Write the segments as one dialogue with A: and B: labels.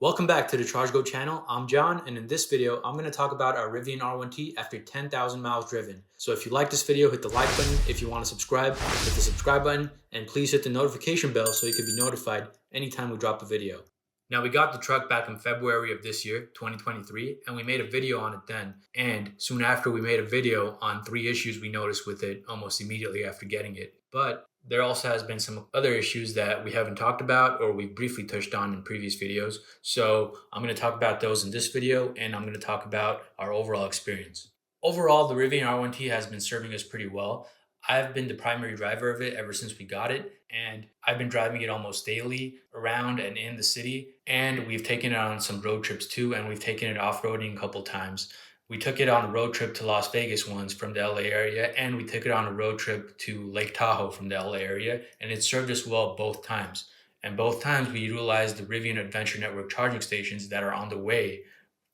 A: Welcome back to the Charge Go channel. I'm John, and in this video, I'm going to talk about our Rivian R1T after 10,000 miles driven. So if you like this video, hit the like button. If you want to subscribe, hit the subscribe button, and please hit the notification bell so you can be notified anytime we drop a video. Now, we got the truck back in February of this year, 2023, and we made a video on it then. And soon after, we made a video on 3 issues we noticed with it almost immediately after getting it. But there also has been some other issues that we haven't talked about or we briefly touched on in previous videos. So I'm going to talk about those in this video, and I'm going to talk about our overall experience. Overall, the Rivian R1T has been serving us pretty well. I've been the primary driver of it ever since we got it, and I've been driving it almost daily around and in the city, and we've taken it on some road trips too, and we've taken it off-roading a couple times. We took it on a road trip to Las Vegas once from the LA area, and we took it on a road trip to Lake Tahoe from the LA area, and it served us well both times. And both times we utilized the Rivian Adventure Network charging stations that are on the way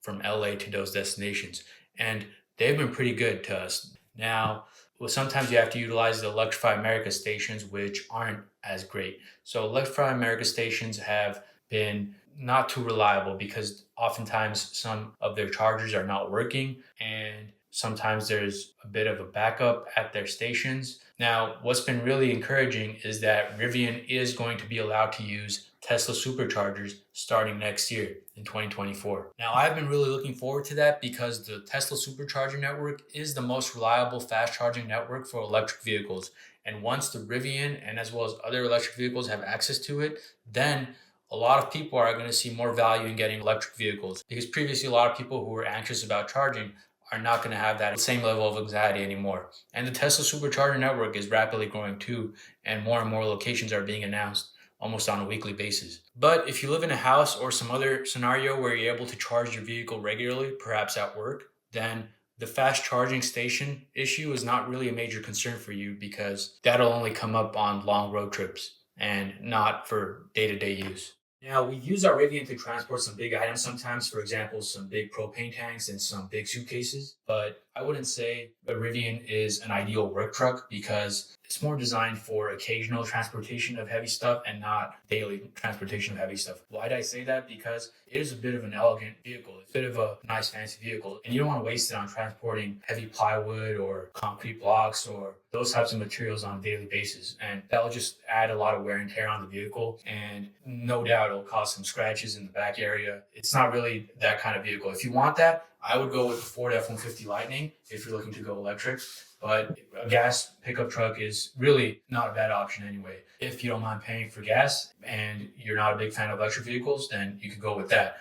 A: from LA to those destinations. And they've been pretty good to us. Now, well, sometimes you have to utilize the Electrify America stations, which aren't as great. So Electrify America stations have been not too reliable because oftentimes some of their chargers are not working, and sometimes there's a bit of a backup at their stations. Now, what's been really encouraging is that Rivian is going to be allowed to use Tesla superchargers starting next year in 2024. Now, I've been really looking forward to that because the Tesla supercharger network is the most reliable fast charging network for electric vehicles. And once the Rivian and as well as other electric vehicles have access to it, then a lot of people are going to see more value in getting electric vehicles, because previously a lot of people who were anxious about charging are not going to have that same level of anxiety anymore. And the Tesla supercharger network is rapidly growing too, and more locations are being announced almost on a weekly basis. But if you live in a house or some other scenario where you're able to charge your vehicle regularly, perhaps at work, then the fast charging station issue is not really a major concern for you, because that'll only come up on long road trips and not for day-to-day use. Now, we use our Rivian to transport some big items sometimes, for example, some big propane tanks and some big suitcases. But I wouldn't say a Rivian is an ideal work truck because it's more designed for occasional transportation of heavy stuff and not daily transportation of heavy stuff. Why did I say that? Because it is a bit of an elegant vehicle. It's a bit of a nice fancy vehicle, and you don't want to waste it on transporting heavy plywood or concrete blocks or those types of materials on a daily basis. And that'll just add a lot of wear and tear on the vehicle, and no doubt it'll cause some scratches in the back area. It's not really that kind of vehicle. If you want that, I would go with the Ford F-150 Lightning if you're looking to go electric. But a gas pickup truck is really not a bad option anyway. If you don't mind paying for gas and you're not a big fan of electric vehicles, then you could go with that.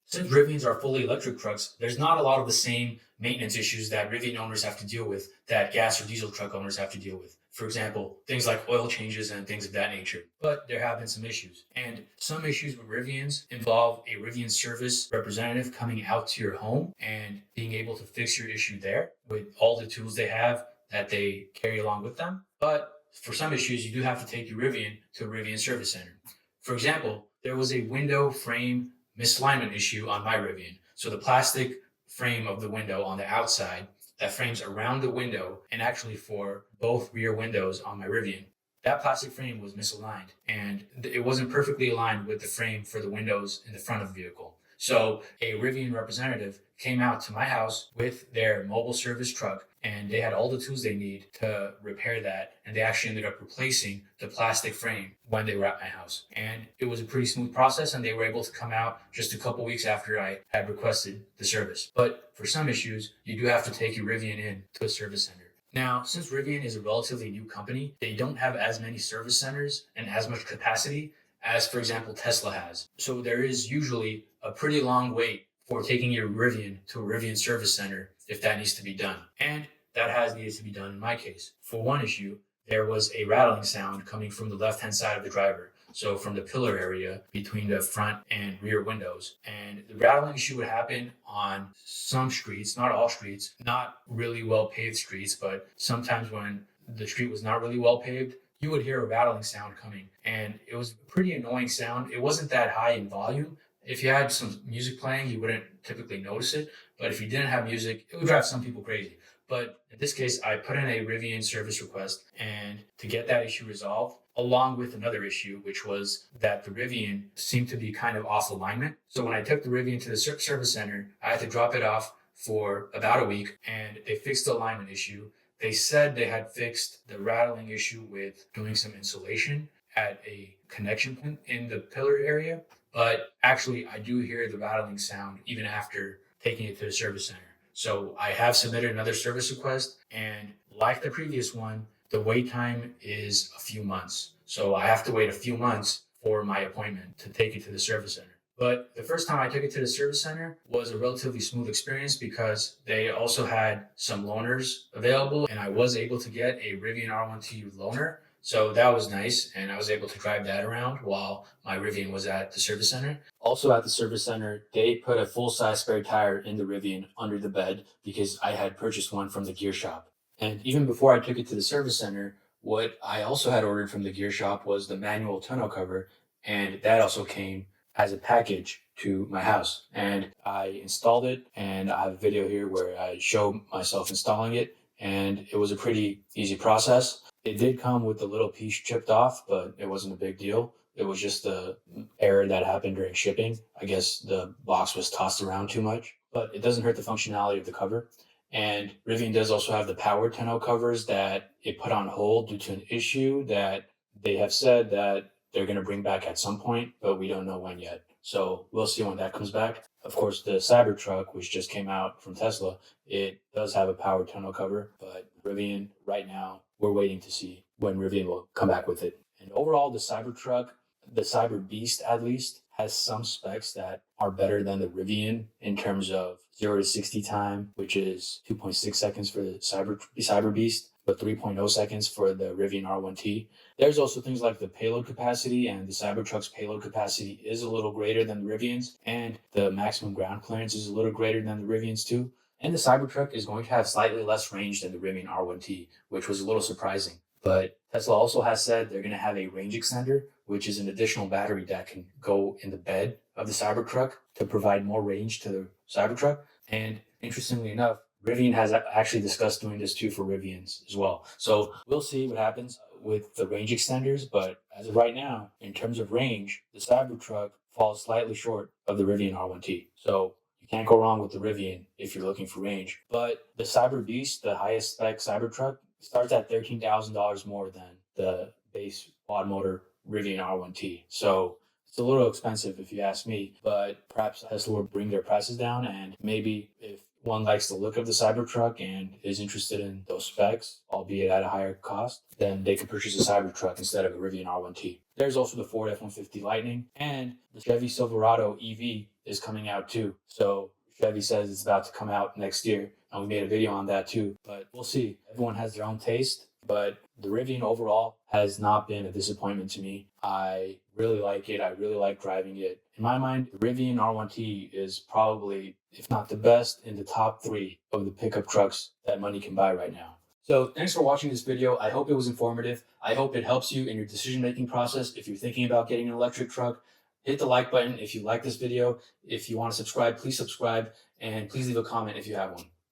A: Since Rivians are fully electric trucks, there's not a lot of the same maintenance issues that Rivian owners have to deal with that gas or diesel truck owners have to deal with. For example, things like oil changes and things of that nature. But there have been some issues. And some issues with Rivians involve a Rivian service representative coming out to your home and being able to fix your issue there with all the tools they have that they carry along with them. But for some issues, you do have to take your Rivian to a Rivian service center. For example, there was a window frame misalignment issue on my Rivian. So the plastic frame of the window on the outside that frames around the window, and actually for both rear windows on my Rivian, that plastic frame was misaligned and it wasn't perfectly aligned with the frame for the windows in the front of the vehicle. So a Rivian representative came out to my house with their mobile service truck, and they had all the tools they need to repair that. And they actually ended up replacing the plastic frame when they were at my house. And it was a pretty smooth process, and they were able to come out just a couple weeks after I had requested the service. But for some issues, you do have to take your Rivian in to a service center. Now, since Rivian is a relatively new company, they don't have as many service centers and as much capacity as, for example, Tesla has. So there is usually a pretty long wait for taking your Rivian to a Rivian service center if that needs to be done. And that has needed to be done in my case. For one issue, there was a rattling sound coming from the left-hand side of the driver. So from the pillar area between the front and rear windows. And the rattling issue would happen on some streets, not all streets, not really well paved streets, but sometimes when the street was not really well paved, you would hear a rattling sound coming. And it was a pretty annoying sound. It wasn't that high in volume. If you had some music playing, you wouldn't typically notice it. But if you didn't have music, it would drive some people crazy. But in this case, I put in a Rivian service request, and to get that issue resolved, along with another issue, which was that the Rivian seemed to be kind of off alignment. So when I took the Rivian to the service center, I had to drop it off for about a week, and they fixed the alignment issue. They said they had fixed the rattling issue with doing some insulation at a connection point in the pillar area, but actually I do hear the rattling sound even after taking it to the service center. So I have submitted another service request, and like the previous one, the wait time is a few months. So I have to wait a few months for my appointment to take it to the service center. But the first time I took it to the service center was a relatively smooth experience because they also had some loaners available, and I was able to get a Rivian R1T loaner. So that was nice, and I was able to drive that around while my Rivian was at the service center. Also at the service center, they put a full-size spare tire in the Rivian under the bed because I had purchased one from the gear shop. And even before I took it to the service center, what I also had ordered from the gear shop was the manual tonneau cover, and that also came as a package to my house. And I installed it, and I have a video here where I show myself installing it, and it was a pretty easy process. It did come with a little piece chipped off, but it wasn't a big deal. It was just the error that happened during shipping. I guess the box was tossed around too much, but it doesn't hurt the functionality of the cover. And Rivian does also have the power tonneau covers that it put on hold due to an issue that they have said that they're going to bring back at some point, but we don't know when yet. So we'll see when that comes back. Of course, the Cybertruck, which just came out from Tesla, it does have a power tonneau cover, but Rivian, right now, we're waiting to see when Rivian will come back with it. And overall, the Cybertruck, the Cyber Beast at least, has some specs that are better than the Rivian in terms of 0 to 60 time, which is 2.6 seconds for the Cyber Beast, but 3.0 seconds for the Rivian R1T. There's also things like the payload capacity, and the Cybertruck's payload capacity is a little greater than the Rivian's, and the maximum ground clearance is a little greater than the Rivian's too. And the Cybertruck is going to have slightly less range than the Rivian R1T, which was a little surprising. But Tesla also has said they're going to have a range extender, which is an additional battery that can go in the bed of the Cybertruck to provide more range to the Cybertruck. And interestingly enough, Rivian has actually discussed doing this too for Rivians as well. So we'll see what happens with the range extenders. But as of right now, in terms of range, the Cybertruck falls slightly short of the Rivian R1T. So you can't go wrong with the Rivian if you're looking for range. But the Cyber Beast, the highest spec Cybertruck, starts at $13,000 more than the base quad motor Rivian R1T. So it's a little expensive if you ask me, but perhaps Tesla will bring their prices down, and maybe if one likes the look of the Cybertruck and is interested in those specs, albeit at a higher cost, then they could purchase a Cybertruck instead of a Rivian R1T. There's also the Ford F-150 Lightning, and the Chevy Silverado EV is coming out too. So Chevy says it's about to come out next year, and we made a video on that too. But we'll see. Everyone has their own taste, but the Rivian overall has not been a disappointment to me. I really like it. I really like driving it. In my mind, the Rivian R1T is probably, if not the best, in the top 3 of the pickup trucks that money can buy right now. So thanks for watching this video. I hope it was informative. I hope it helps you in your decision-making process. If you're thinking about getting an electric truck, hit the like button if you like this video. If you want to subscribe, please subscribe, and please leave a comment if you have one.